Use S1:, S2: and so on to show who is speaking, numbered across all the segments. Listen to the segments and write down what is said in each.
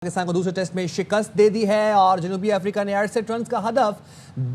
S1: पाकिस्तान को दूसरे टेस्ट में शिकस्त दे दी है और जनूबी अफ्रीका ने 68 रन का हदफ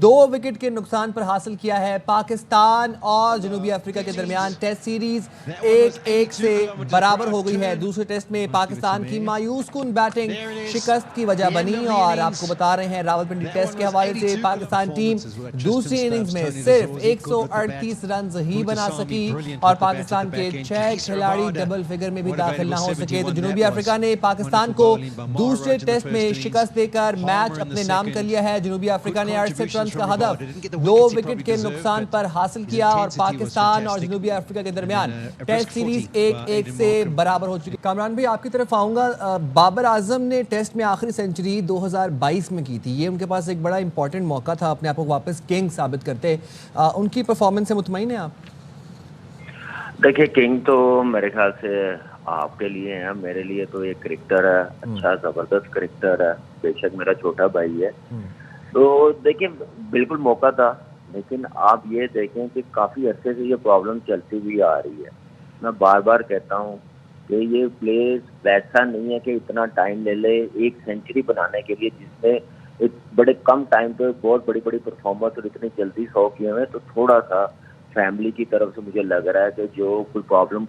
S1: 2 विकेट के नुकसान पर हासिल किया है। पाकिस्तान और जनूबी अफ्रीका के दरमियान टेस्ट सीरीज 1-1 से बराबर हो गई है। दूसरे टेस्ट में पाकिस्तान की मायूस कुन बैटिंग शिकस्त की वजह बनी और आपको बता रहे हैं रावलपिंडी टेस्ट के हवाले से पाकिस्तान टीम दूसरी इनिंग्स में सिर्फ 138 रन ही बना सकी और पाकिस्तान के 6 खिलाड़ी डबल फिगर में भी दाखिल ना हो सके। तो जनूबी अफ्रीका ने पाकिस्तान को दूसरे टेस्ट में शिकस्त देकर मैच अपने नाम कर लिया है। जनूबी अफ्रीका ने 68 रन का हदफ 2 विकेट के नुकसान पर हासिल किया और पाकिस्तान और जनूबी अफ्रीका के दरमियान टेस्ट सीरीज 1-1 से बराबर हो चुकी। कामरान भाई आपकी तरफ आऊंगा। बाबर आजम ने टेस्ट में आखिरी सेंचुरी 2022 में की थी। ये उनके पास एक बड़ा इंपॉर्टेंट मौका था अपने आप को वापस किंग साबित करते। उनकी परफॉर्मेंस से मुतमईन है आप?
S2: देखिए, किंग तो मेरे ख्याल से आपके लिए है, मेरे लिए तो एक क्रिकेटर है, अच्छा जबरदस्त क्रिकेटर है, बेशक मेरा छोटा भाई है। तो देखिए, बिल्कुल मौका था, लेकिन आप ये देखें कि काफी अरसे से ये प्रॉब्लम चलती हुई आ रही है। मैं बार बार कहता हूँ कि ये प्लेस वैसा नहीं है कि इतना टाइम ले ले एक सेंचुरी बनाने के लिए, जिसमें एक बड़े कम टाइम पे बहुत बड़ी बड़ी परफॉर्मेंस और इतनी जल्दी 100 किए हुए। तो थोड़ा सा फैमिली की तरफ से मुझे लग रहा है कि जो कोई प्रॉब्लम,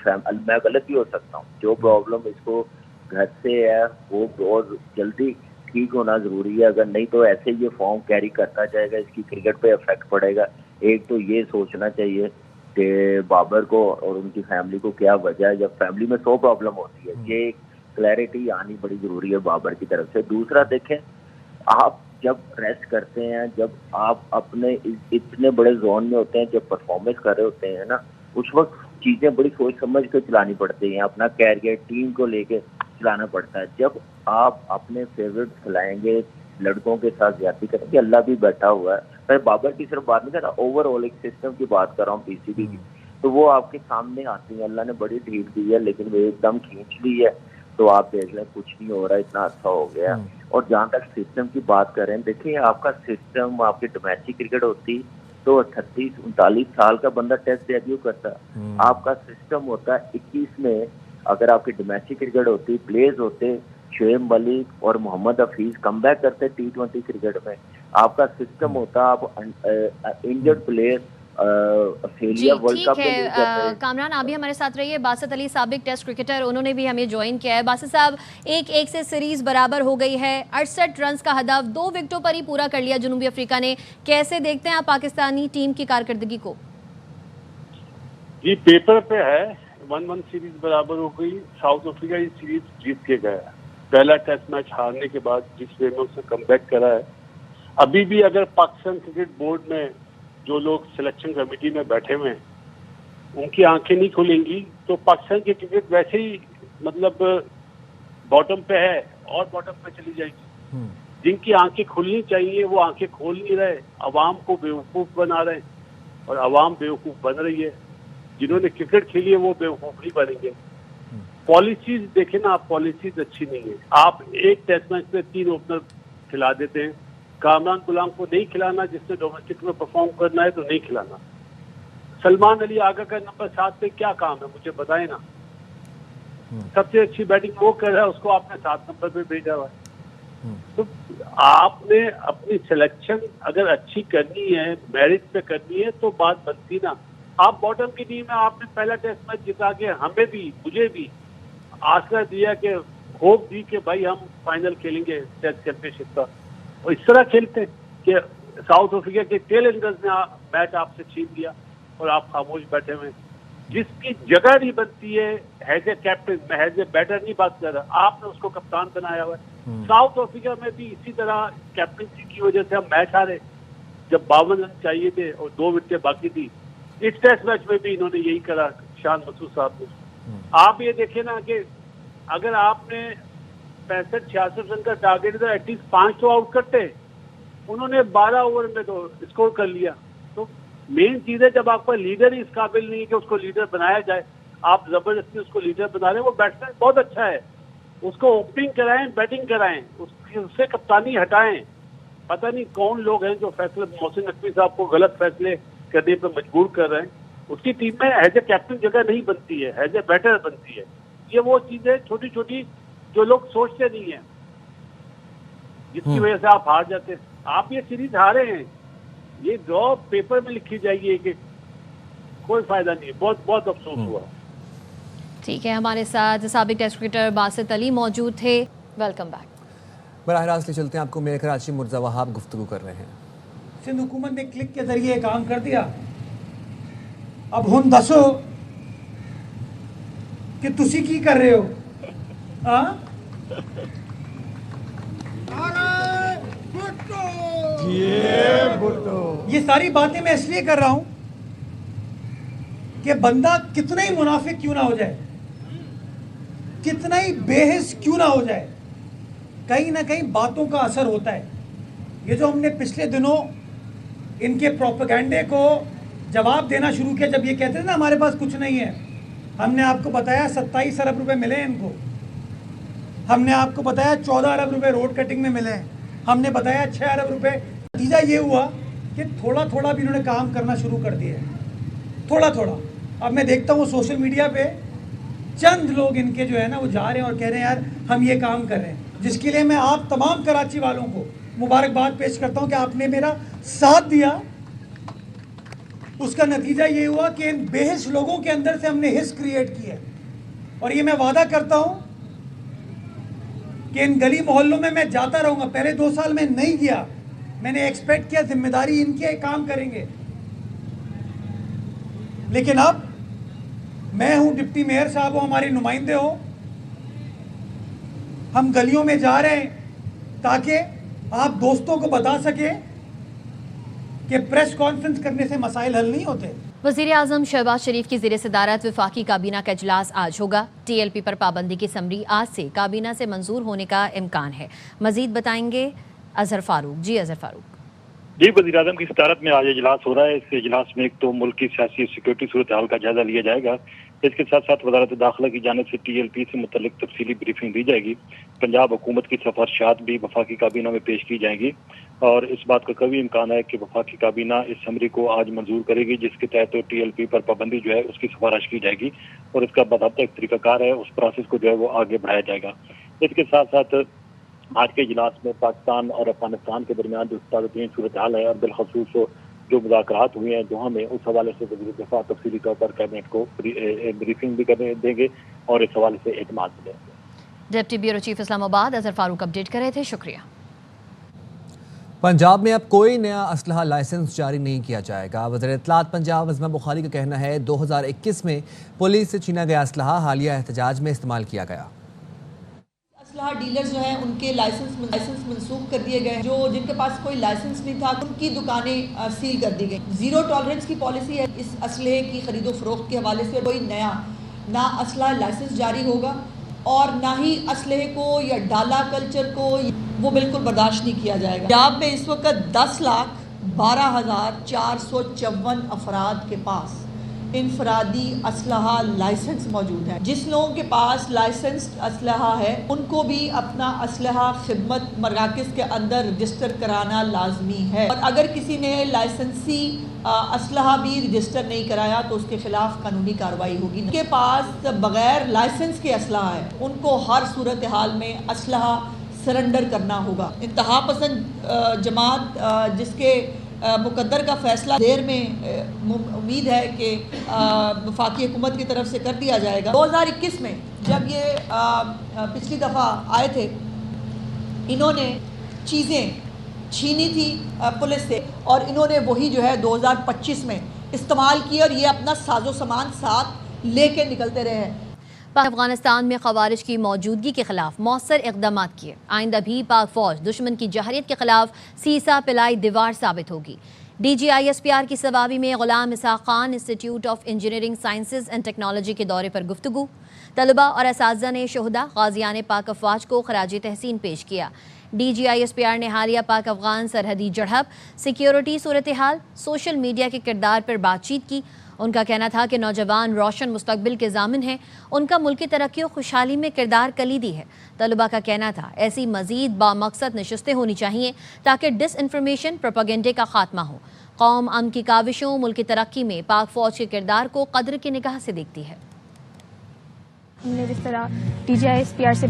S2: मैं गलत भी हो सकता हूँ, जो प्रॉब्लम इसको घर से है वो बहुत जल्दी ठीक होना जरूरी है। अगर नहीं तो ऐसे ये फॉर्म कैरी करता जाएगा, इसकी क्रिकेट पे इफेक्ट पड़ेगा। एक तो ये सोचना चाहिए कि बाबर को और उनकी फैमिली को क्या वजह है। जब फैमिली में 100 प्रॉब्लम होती है, ये क्लैरिटी आनी बड़ी जरूरी है बाबर की तरफ से। दूसरा देखें, आप जब रेस्ट करते हैं, जब आप अपने इतने बड़े जोन में होते हैं, जब परफॉर्मेंस कर रहे होते हैं ना, उस वक्त चीजें बड़ी सोच समझ कर चलानी पड़ती हैं। अपना कैरियर टीम को लेके चलाना पड़ता है। जब आप अपने फेवरेट खिलाएंगे, लड़कों के साथ ज्यादती करेंगे, अल्लाह भी बैठा हुआ है। मैं बाबर की सिर्फ बात नहीं कर रहा, ओवरऑल एक सिस्टम की बात कर रहा हूँ, पीसीबी की। तो वो आपके सामने आती है। अल्लाह ने बड़ी ढीठ दी है, लेकिन वो एकदम खींच ली है। तो आप देख लें, कुछ नहीं हो रहा, इतना अच्छा हो गया। और जहाँ तक सिस्टम की बात करें, देखिए आपका सिस्टम, आपकी डोमेस्टिक क्रिकेट होती तो 38-39 साल का बंदा टेस्ट डेब्यू करता। आपका सिस्टम होता है 21 में। अगर आपकी डोमेस्टिक क्रिकेट होती, प्लेयर्स होते, शोएब मलिक और मोहम्मद हफीज कमबैक करते T20 क्रिकेट में। आपका सिस्टम होता, आप इंजर्ड प्लेयर
S3: जी ठीक है। कामरान, आप भी हमारे साथ रहिए। बासित अली साबिक टेस्ट क्रिकेटर, उन्होंने भी हमें ज्वाइन किया है। बासित साहब, 1-1 से सीरीज बराबर हो गई है। 68 रन का हदफ 2 विकेटों पर ही पूरा कर लिया जनूबी अफ्रीका ने। कैसे देखते हैं आप पाकिस्तानी टीम की कारकर्दगी को?
S4: जी, पेपर पे है 1-1 सीरीज बराबर हो गई। साउथ अफ्रीका ये सीरीज जीत के गया। पहला टेस्ट मैच हारने के बाद जिस वे में उसने कमबैक करा है। अभी भी अगर पाकिस्तान क्रिकेट बोर्ड में जो लोग सिलेक्शन कमेटी में बैठे हुए हैं, उनकी आंखें नहीं खुलेंगी तो पाकिस्तान की क्रिकेट वैसे ही मतलब बॉटम पे है और बॉटम पे चली जाएगी। जिनकी आंखें खुलनी चाहिए वो आंखें खोल नहीं रहे, अवाम को बेवकूफ बना रहे हैं और अवाम बेवकूफ बन रही है। जिन्होंने क्रिकेट खेली है वो बेवकूफ नहीं बनेंगे। पॉलिसीज देखें ना आप, पॉलिसीज अच्छी नहीं है। आप एक टेस्ट मैच पे 3 ओपनर खिला देते हैं। कामरान गुलाम को नहीं खिलाना, जिसने डोमेस्टिक में परफॉर्म करना है तो नहीं खिलाना। सलमान अली आगा का नंबर 7 पे क्या काम है, मुझे बताएं ना। सबसे अच्छी बैटिंग वो कर रहा है, उसको आपने 7 नंबर पे भेजा हुआ है। तो आपने अपनी सिलेक्शन अगर अच्छी करनी है, मेरिट पे करनी है तो बात बनती ना। आप बॉटम की टीम है, आपने पहला टेस्ट मैच जिता के हमें भी, मुझे भी आशा दिया कि होप दी कि भाई हम फाइनल खेलेंगे टेस्ट चैंपियनशिप का, और इस तरह खेलते कि साउथ अफ्रीका के टेल एंडर्स ने मैच आपसे छीन लिया और आप खामोश बैठे हुए। जिसकी जगह नहीं बनती है एज ए कैप्टन, मैं एज ए बैटर नहीं बात कर रहा, आपने उसको कप्तान बनाया हुआ है। साउथ अफ्रीका में भी इसी तरह कैप्टनसी की वजह से हम मैच हारे, जब 52 रन चाहिए थे और 2 विकेटें बाकी थी। इस टेस्ट मैच में भी इन्होंने यही करा, शान मसूद साहब ने। आप ये देखें ना कि अगर आपने 65-66 रन का टारगेट था, एटलीस्ट 5 तो आउट करते। उन्होंने 12 ओवर में तो स्कोर कर लिया। तो मेन चीज है, जब आपका लीडर ही इस काबिल नहीं है कि उसको लीडर बनाया जाए, आप जबरदस्ती उसको लीडर बना रहे हैं। वो बैट्समैन बहुत अच्छा है, उसको ओपनिंग कराएं, बैटिंग कराएं, उससे कप्तानी हटाएं। पता नहीं कौन लोग हैं जो फैसले, मोहसिन नकवी साहब को गलत फैसले करने पर मजबूर कर रहे हैं। उसकी टीम में एज ए कैप्टन जगह नहीं बनती है, एज ए बैटर बनती है। ये वो चीजें छोटी छोटी जो लोग सोचते नहीं है। जिसकी वजह से आप हार जाते हैं। आप ये सीरीज हारे हैं, ये ड्रॉ पेपर में लिखी जाएगी एक एक, कोई फायदा नहीं है। बहुत बहुत अफसोस हुआ।
S3: ठीक है, हमारे साथ साबिक टेस्ट क्रिकेटर बासित अली मौजूद थे। Welcome back.
S1: बराह रास्त ले चलते हैं आपको, मेरे कराची मुर्जा वहाब गुफ्तगू कर रहे हैं।
S5: सिंध हुकूमत ने क्लिक के जरिए काम कर दिया। अब हुन दसो कि तुसी की कर रहे हो? ये सारी बातें मैं इसलिए कर रहा हूं कि बंदा कितना ही मुनाफिक क्यों ना हो जाए, कितना ही बेहिस क्यों ना हो जाए, कहीं ना कहीं बातों का असर होता है। ये जो हमने पिछले दिनों इनके प्रोपेगेंडे को जवाब देना शुरू किया, जब ये कहते थे ना हमारे पास कुछ नहीं है, हमने आपको बताया 27 अरब रुपए मिले इनको, हमने आपको बताया 14 अरब रुपए रोड कटिंग में मिले हैं, हमने बताया 6 अरब रुपए। नतीजा ये हुआ कि थोड़ा थोड़ा भी इन्होंने काम करना शुरू कर दिया है, थोड़ा थोड़ा। अब मैं देखता हूँ सोशल मीडिया पे चंद लोग इनके जो है ना वो जा रहे हैं और कह रहे हैं यार हम ये काम कर रहे हैं, जिसके लिए मैं आप तमाम कराची वालों को मुबारकबाद पेश करता हूं कि आपने मेरा साथ दिया। उसका नतीजा ये हुआ कि इन बेहिस लोगों के अंदर से हमने हिस क्रिएट की है, और ये मैं वादा करता हूं कि इन गली मोहल्लों में मैं जाता रहूंगा। पहले 2 साल में नहीं गया, मैंने एक्सपेक्ट किया जिम्मेदारी इनके काम करेंगे, लेकिन अब मैं हूं डिप्टी मेयर साहब हो, हमारे नुमाइंदे हो, हम गलियों में जा रहे हैं ताकि आप दोस्तों को बता सके कि प्रेस कॉन्फ्रेंस करने से मसाइल हल नहीं होते।
S3: वज़ीर आज़म शहबाज शरीफ की ज़ेर सदारत वफाकी काबीना का इजलास आज होगा। TLP पर पाबंदी की समरी आज से काबीना से मंजूर होने का इम्कान है। मजीद बताएंगे अजहर फारूक। जी अजहर फारूक।
S6: जी, वज़ीर आज़म की सदारत में आज इजलास हो रहा है। इस इजलास में एक तो मुल्क की सियासी और सिक्योरिटी सूरत हाल का जायजा लिया जाएगा, इसके साथ साथ वज़ारत दाखिला की जानिब से TLP से मुतल्लिक तफसीली ब्रीफिंग दी जाएगी। पंजाब हुकूमत की सिफारिशात भी वफाकी काबीना में पेश की जाएंगी, और इस बात का कभी इम्कान है कि वफाकी काबीना इस समरी को आज मंजूर करेगी, जिसके तहत TLP पर पाबंदी जो है उसकी सिफारिश की जाएगी, और इसका बाकायदा एक तरीकाकार है, उस प्रोसेस को जो है वो आगे बढ़ाया जाएगा। इसके साथ साथ आज के इजलास में पाकिस्तान और अफगानिस्तान के दरमियान जो ताज़ा सूरत हाल है और बिलखसूस जो मुज़ाकरात हुए हैं दोहा में, उस हवाले से वज़ीर दिफा तफसीली तौर पर कैबिनेट को ब्रीफिंग भी करने देंगे और इस हवाले से एतमाद भी देंगे।
S3: Deputy bureau chief Islamabad Azhar Farooq update कर रहे थे, शुक्रिया।
S1: पंजाब में अब कोई नया असलहा लाइसेंस जारी नहीं किया जाएगा। वज़ीर इत्तलात पंजाब अज़मा बुखारी का कहना है 2021 में पुलिस से छीना गया असलहा हालिया एहतजाज में इस्तेमाल किया गया।
S7: असलहा डीलर्स जो हैं उनके लाइसेंस मनसूख कर दिए गए, जो जिनके पास कोई लाइसेंस नहीं था उनकी दुकानें सील कर दी गई। जीरो टॉलरेंस की पॉलिसी है इस असलहे की खरीदो फरोख्त के हवाले से। कोई नया ना असलहा लाइसेंस जारी होगा और ना ही असलहे को या डाला कल्चर को वो बिल्कुल बर्दाश्त नहीं किया जाएगा। पंजाब में इस वक्त 10,12,454 अफराद के पास इनफरादी असलहा लाइसेंस मौजूद है। जिस लोगों के पास लाइसेंस्ड असलहा है उनको भी अपना असलहा खिदमत मराकज़ के अंदर रजिस्टर कराना लाजमी है, और अगर किसी ने लाइसेंसी असलहा भी रजिस्टर नहीं कराया तो उसके खिलाफ कानूनी कार्रवाई होगी। उनके पास बगैर लाइसेंस के असलहा है उनको हर सूरत हाल में असलहा सरेंडर करना होगा। इंतहा पसंद जमात जिसके मुकद्दर का फैसला देर में उम्मीद है कि वफाकी हुकूमत की तरफ से कर दिया जाएगा। 2021 में जब ये पिछली दफ़ा आए थे, इन्होंने चीज़ें छीनी थी पुलिस से, और इन्होंने वही जो है 2025 में इस्तेमाल की, और ये अपना साजो सामान साथ लेके निकलते रहे हैं।
S3: अफगानिस्तान में खवारिज की मौजूदगी के खिलाफ मौसर इक़दाम किए। आइंदा भी पाक फौज दुश्मन की जहरियत के खिलाफ सीसा पिलाई दीवार साबित होगी। DGISPR की सवाबी में Ghulam Ishaq Khan institute of engineering sciences and technology के दौरे पर गुफ्तगू। तलबा और असातिज़ा ने शोहदा गाज़ियान पाक अफ़वाज को खराज तहसीन पेश किया। DGISPR ने हालिया पाक अफ़गान सरहदी झड़प, सिक्योरिटी सूरत हाल, सोशल मीडिया के किरदार पर बातचीत की। उनका कहना था कि नौजवान रोशन मुस्तकबिल के ज़ामिन हैं, उनका मुल्की तरक्की और खुशहाली में किरदार कलीदी है। तलबा का कहना था ऐसी मज़ीद बामकसद नशिस्तें होनी चाहिए ताकि डिसइंफॉर्मेशन प्रोपेगेंडे का खात्मा हो। कौम अमन की काविशों मुल्की तरक्की में पाक फ़ौज के किरदार को कद्र की निगाह से देखती है।
S8: हमने जिस तरह DGISPR से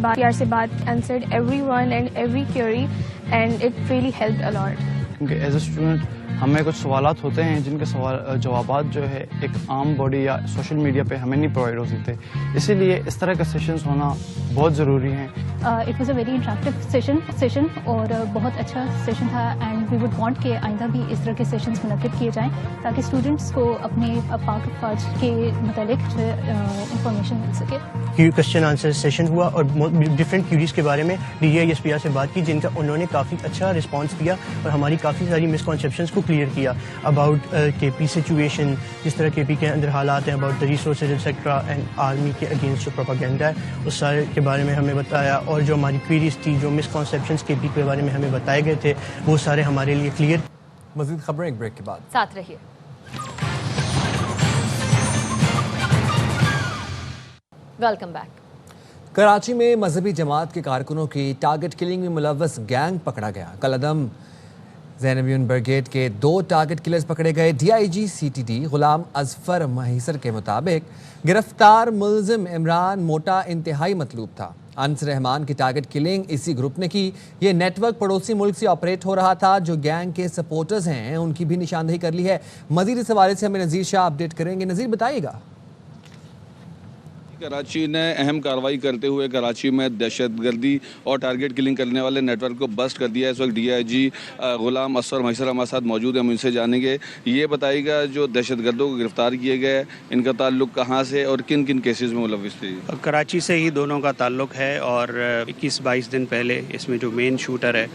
S8: बात answered everyone and every query and it really helped a lot.
S9: کیونکہ ایز اے اسٹوڈنٹ ہمیں کچھ سوالات ہوتے ہیں جن کے جوابات جو ہے ایک عام باڈی یا سوشل میڈیا پہ ہمیں نہیں پرووائڈ ہو سکتے، اسی لیے اس طرح کے سیشنز ہونا بہت ضروری ہیں.
S8: It was a very interactive session اور بہت اچھا سیشن تھا، اینڈ وی وڈ وانٹ کہ آئندہ بھی اس طرح کے سیشنز منعقد کیے جائیں تاکہ اسٹوڈنٹس کو اپنے پاک افواج کے متعلق جو انفارمیشن مل سکے.
S10: کوشچن آنسر سیشن ہوا اور ڈفرینٹ کیوریز کے بارے میں D G I S P R سے بات کی، جن کا انہوں نے کافی اچھا رسپانس دیا اور ہماری کافی ساری مسکنسیپشنس کو کلیئر کیا اباؤٹ کے پی سچویشن، جس طرح کے پی کے اندر حالات ہیں، about the resources et cetera, and army کے اگینسٹ جو پروپیگنڈا ہے اس سارے کے بارے میں ہمیں بتایا، اور جو ہماری کوئریز تھی، جو مسکنسیپشنس کے پی کے بارے میں ہمیں بتائے گئے تھے، وہ سارے ہمارے لیے کلیئر.
S1: مزید خبریں ایک بریک کے بعد،
S3: ساتھ رہیے. Welcome back.
S1: کراچی میں مذہبی جماعت کے کارکنوں کی ٹارگٹ کلنگ میں ملوث گینگ پکڑا گیا. کل عدم زینبیون بریگیڈ کے 2 ٹارگٹ کلرز پکڑے گئے. D I G C T D Ghulam Azfar Mahesar کے مطابق گرفتار ملزم عمران موٹا انتہائی مطلوب تھا. انس رحمان کی ٹارگٹ کلنگ اسی گروپ نے کی. یہ نیٹ ورک پڑوسی ملک سے آپریٹ ہو رہا تھا. جو گینگ کے سپورٹرز ہیں ان کی بھی نشاندہی کر لی ہے. مزید اس حوالے سے ہمیں نذیر شاہ اپڈیٹ کریں گے. نذیر بتائیے گا.
S11: کراچی نے اہم کارروائی کرتے ہوئے کراچی میں دہشت گردی اور ٹارگٹ کلنگ کرنے والے نیٹ ورک کو بسٹ کر دیا ہے. اس وقت ڈی آئی جی غلام اظفر مہیسر ہمارے ساتھ موجود ہیں، ہم ان سے جانیں گے. یہ بتائیے گا جو دہشت گردوں کو گرفتار کیے گئے ان کا تعلق کہاں سے اور کن کن کیسز میں ملوث تھے؟
S12: کراچی سے ہی دونوں کا تعلق ہے، اور 21-22 دن پہلے اس میں جو مین شوٹر ہے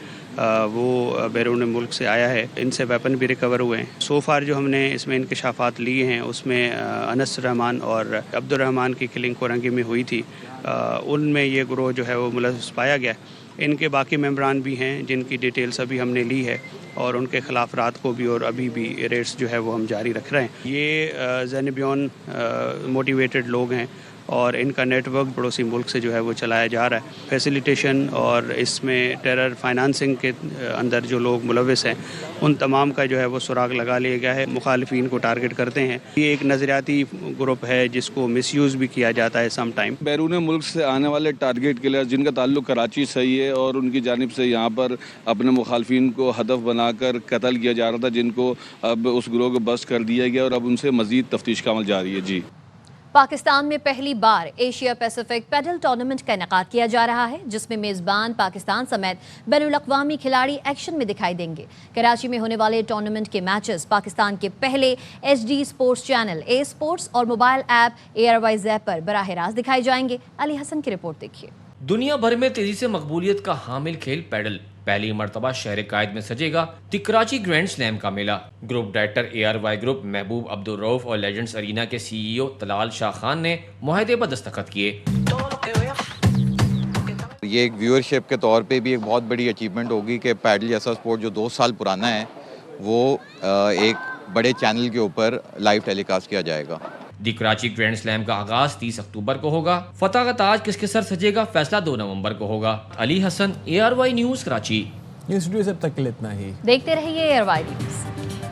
S12: وہ بیرون ملک سے آیا ہے. ان سے ویپن بھی ریکور ہوئے ہیں. سو فار جو ہم نے اس میں انکشافات لیے ہیں اس میں انس رحمان اور عبد الرحمان کی کلنگ کورنگی میں ہوئی تھی. ان میں یہ گروہ جو ہے وہ ملوث پایا گیا. ان کے باقی ممبران بھی ہیں جن کی ڈیٹیلز ابھی ہم نے لی ہے، اور ان کے خلاف رات کو بھی اور ابھی بھی ریٹس جو ہے وہ ہم جاری رکھ رہے ہیں. یہ زینبیون موٹیویٹڈ لوگ ہیں اور ان کا نیٹ ورک پڑوسی ملک سے جو ہے وہ چلایا جا رہا ہے. فیسیلیٹیشن اور اس میں ٹیرر فائنانسنگ کے اندر جو لوگ ملوث ہیں ان تمام کا جو ہے وہ سراغ لگا لیا گیا ہے. مخالفین کو ٹارگٹ کرتے ہیں. یہ ایک نظریاتی گروپ ہے جس کو مس یوز بھی کیا جاتا ہے سم ٹائم.
S11: بیرون ملک سے آنے والے ٹارگٹ کلر جن کا تعلق کراچی سے ہی ہے اور ان کی جانب سے یہاں پر اپنے مخالفین کو ہدف بنا کر قتل کیا جا رہا تھا، جن کو اب اس گروہ کو بسٹ کر دیا گیا اور اب ان سے مزید تفتیش کا عمل جاری ہے. جی،
S3: پاکستان میں پہلی بار ایشیا پیسیفک پیڈل ٹورنامنٹ کا انعقاد کیا جا رہا ہے، جس میں میزبان پاکستان سمیت بین الاقوامی کھلاڑی ایکشن میں دکھائی دیں گے. کراچی میں ہونے والے ٹورنامنٹ کے میچز پاکستان کے پہلے H D sports channel A sports اور موبائل ایپ ARY زیپ پر براہ راست دکھائے جائیں گے. علی حسن کی رپورٹ دیکھیے.
S13: دنیا بھر میں تیزی سے مقبولیت کا حامل کھیل پیڈل پہلی مرتبہ شہر قائد میں سجے گا دی کراچی گرینڈ سلیم کا میلہ. گروپ ڈائریکٹر ARY گروپ محبوب عبدالرؤف اور لیجنڈز ارینا کے CEO طلال شاہ خان نے معاہدے پر دستخط کیے.
S14: یہ ایک ویورشپ کے طور پہ بھی ایک بہت بڑی اچیومنٹ ہوگی کہ پیڈل جیسا سپورٹ جو 2 سال پرانا ہے وہ ایک بڑے چینل کے اوپر لائیو ٹیلی کاسٹ کیا جائے گا.
S13: دی کراچی گرینڈ سلیم کا آغاز 30 اکتوبر کو ہوگا. فتح کا تاج کس کے سر سجے گا فیصلہ 2 نومبر کو ہوگا. علی حسن ARY نیوز کراچی.
S1: اسٹوڈیو سے اب تک کے لیے اتنا ہی.
S3: دیکھتے رہیے ARY نیوز.